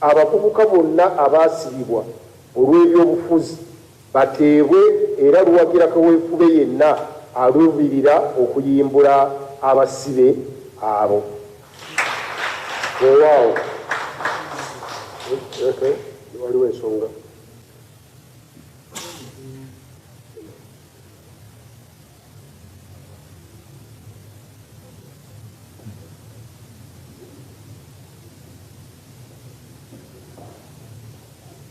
abavubuka bonna abaasibibwa olw'ebyobufuzi bateebwe era luwagira kaweefube yenna aluubirira okuyimbula abasibe abo. Weewaawo waliwo ensonga.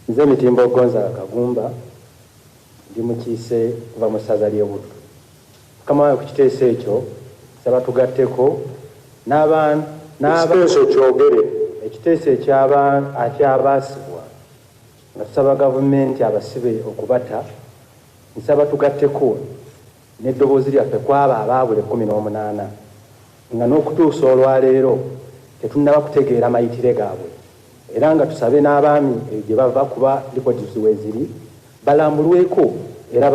Nze Mitimbo Gonzaga Kagumba ndi mukiise kuva mu ssaza ly'Obuddu. Mukama wange ku kiteeso ekyo saba tugatteko ekiteeso ekyabaasibwa nga tusaba gavumenti abasibe okubata, nsaba tugatteko n'eddoboozi lyaffe kwabo abaabule 18 nga n'okutuusa olwaleero tetunnaba kutegeera mayitire gaabwe, era nga tusabe n'abaami gye bava kuba likodi weeziri balambulweko era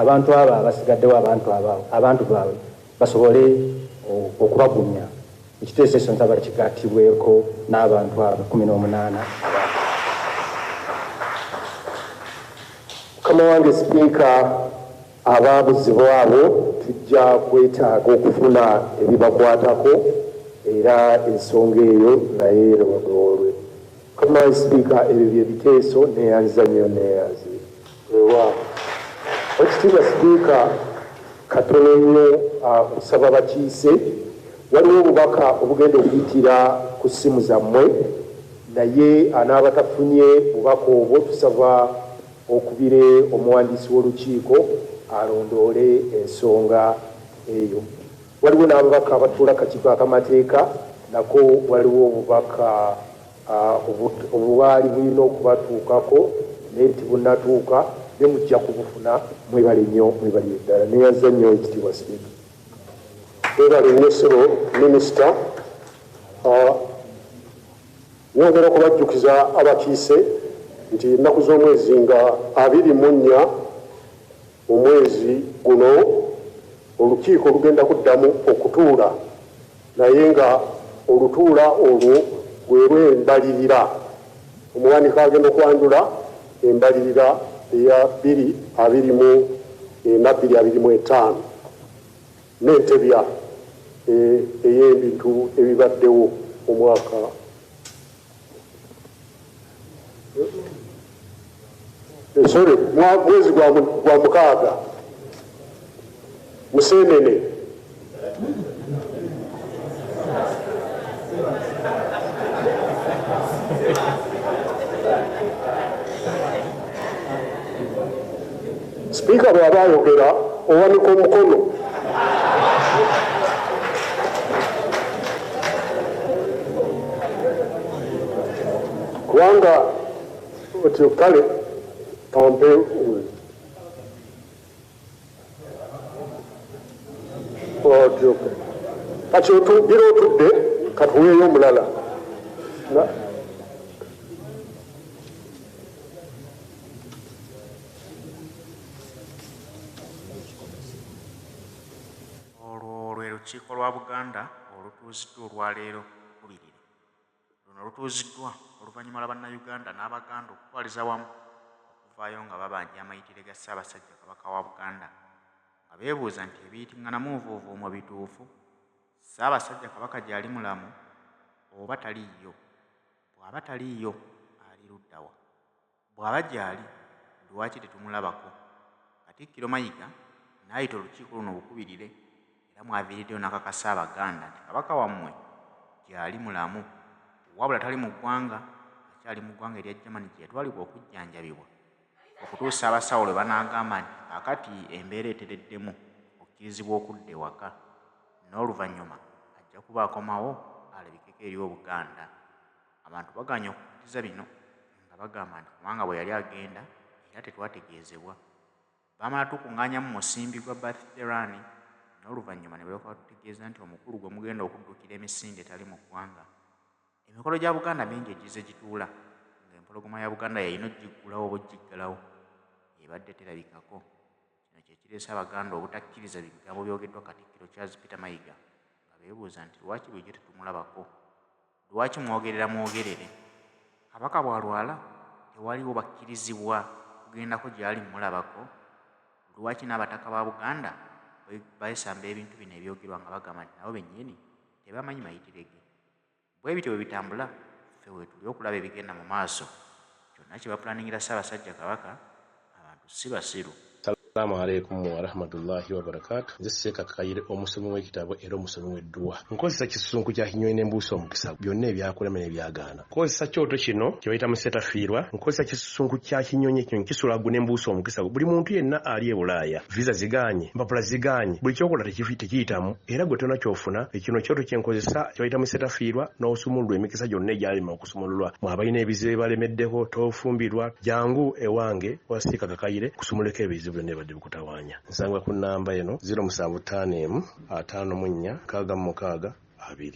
abantu abo abasigaddewo abantu baabwe basobole okubagumya. Ekiteeso ekyo nsaba kigattibweko n'abantu abo 18. Mukama wange Sipiika, abaabuzibwa abo tujja kwetaaga okufuna ebibakwatako era ensonga eyo naye erogoolwe. Mukama wange Sipiika, ebyo bye biteeso neeyanziza nnyo neeyanzi. Ekitiibwa Sipiika, katono nnyo kusaba bakiise. Waliwo obubaka obugenda okuyitira ku ssimu zammwe, naye anaabatafunye bubaka obwo tusaba okubire omuwandiisi w'olukiiko alondoole ensonga eyo. Waliwo n'ababaka abatuula akakiiko ak'amateeka, nako waliwo obubaka obwali bulina okubatuukako naye tibunnatuuka, ne mujja kubufuna. Mwebale nnyo, mwebale ddala. Neeyanziza nnyo ekitiibwa Sipiika. Mwebale nnyo ssebo Minisita. Nyongera okubajjukiza abakiise nti ennaku z'omwezi nga 24 omwezi guno olukiiko lugenda kuddamu okutuula, naye nga olutuula olwo lwe embalirira. Omuwanika agenda okwanjula embalirira eya 2024-2025 n'entebya ey'ebintu ebibaddewo omwaka mwezi gwa 6 Museenene. Sipiika bw'aba ayogera owanika omukono. Kubanga otyo kale kampe kati otubira otudde katuweeyo omulala. Olwo lwe lukiiko lwa Buganda olutuuziddwa olwaleero kubirire. Luno lutuuziddwa oluvannyuma lwa bannayuganda n'Abaganda okutwaliza wamu okuvaayo nga babanja amayitire ga Ssaabasajja Kabaka wa Buganda nga beebuuza nti ebiyitiŋŋana mu nvuuvuumo bituufu, Ssaabasajja Kabaka gy'ali mulamu oba taliiyo? Bw'aba taliiyo ali ludda wa? Bw'aba gy'ali lwaki tetumulabako? Katikkiro Mayiga n'ayita olukiiko luno bukubirire era mwaviiriddeyo n'akakasa Abaganda nti Kabaka wammwe gy'ali mulamu, wabula tali mu ggwanga, akyali mu ggwanga erya Germany gye yatwalibwa okujjanjabibwa okutuusa abasawo lwe banaagamba nti akati embeera etereddemu okkirizibwa okudda ewaka, n'oluvannyuma ajja kuba akomawo alabikeko eri Obuganda. Abantu baganya okukkiriza bino nga bagamba nti kubanga bwe yali agenda era tetwategeezebwa. Bamala tukuŋŋaanya mu musimbi gwa birthday run, n'oluvannyuma ne balyoka batutegeeza nti omukulu gwe mugenda okuddukira emisinde tali mu ggwanga. Emikolo gya Buganda mingi egize gituula ng'empologoma ya Buganda yalina ogiggulawo oba ogiggalawo ebadde terabikako. Kino kye kireese Abaganda obutakkiriza bigambo byogeddwa Katikkiro Charles Peter Mayiga nga beebuuza nti lwaki bulijjo tetumulabako? Lwaki mwogerera mwogerere? kabaka bw'alwala tewaliwo bakkirizibwa kugendako gy'ali mulabako. Lwaki n'abataka ba Buganda bayesamba ebintu bino ebyogerwa nga bagamba nti nabo bennyini tebamanyi mayitirege. Bwe bityo bwe bitambula, ffe weetuli okulaba ebigenda mu maaso. Kyonna kye bapulaningira Ssaabasajja Kabaka, abantu si basiru. Assalamu alaikum wa rahmatullahi wa barakatuh. Nze Seeka Kakayire, omusomi w'ekitabo era omusomi w'edduwa. Nkozesa kisusunku kya Kinyonyi n'embuusa omukisa byonna ebyakulema n'ebyagaana. Nkozesa kyoto kino kye bayita musetafiirwa. Nkozesa kisusunku kya Kinyonyi ekyo kisulagu n'embuusa omukisa. Buli muntu yenna ali e Bulaaya, visa ziganye, empapula ziganye, buli kyokola tekiyitamu era gwe tonna kyofuna. Ekino kyoto kye nkozesa kye bayita musetafiirwa n'osumululwa emikisa gyonna egyalima okusumululwa. Mwabalina ebizibu balemeddeko tofumbirwa, jangu ewange wa Seeka Kakayire kusumuleko ebizibu byonna bikutawanya. Nsanga ku namba eno 075 54 66 2.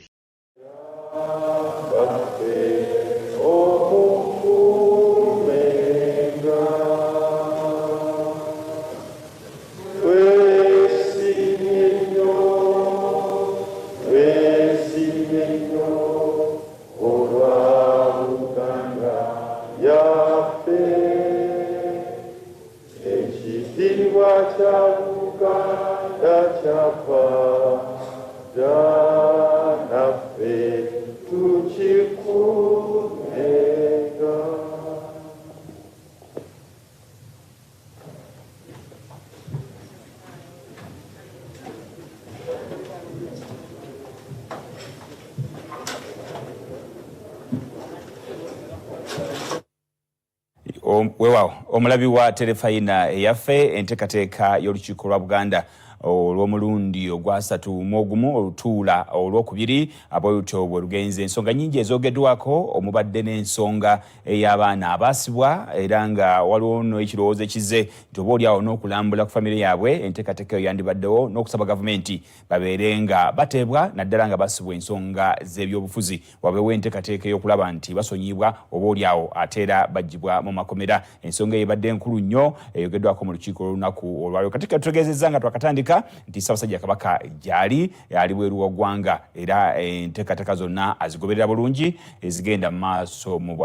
Weewaawo omulabi wa terefayina eyaffe enteekateeka y'olukiiko lwa Buganda olw'omulundi ogwasatu mu ogumu olutuula olwokubiri ab'olutyo bwe lugenze. Ensonga nnyingi ezoogeddwako omubadde n'ensonga ey'abaana abaasibwa era nga waliwo n'ekirowoozo ekize nti obaolyawo n'okulambula ku famire yaabwe enteekateeka eyo yandibaddewo n'okusaba gavumenti babeere nga bateebwa naddala nga basibwa ensonga z'ebyobufuzi wabeewo enteekateeka ey'okulaba nti basonyibwa obaolyawo ate era baggyibwa mu makomera. Ensonga eyo ebadde nkulu nnyo eyogeddwako mu lukiiko olunaku olwaliro. Katikkiro tutegeezezza nga twakatandika nti Ssaabasajja Kabaka gy'ali ali bweru wa ggwanga era enteekateeka zonna azigoberera bulungi ezigenda mu maaso mu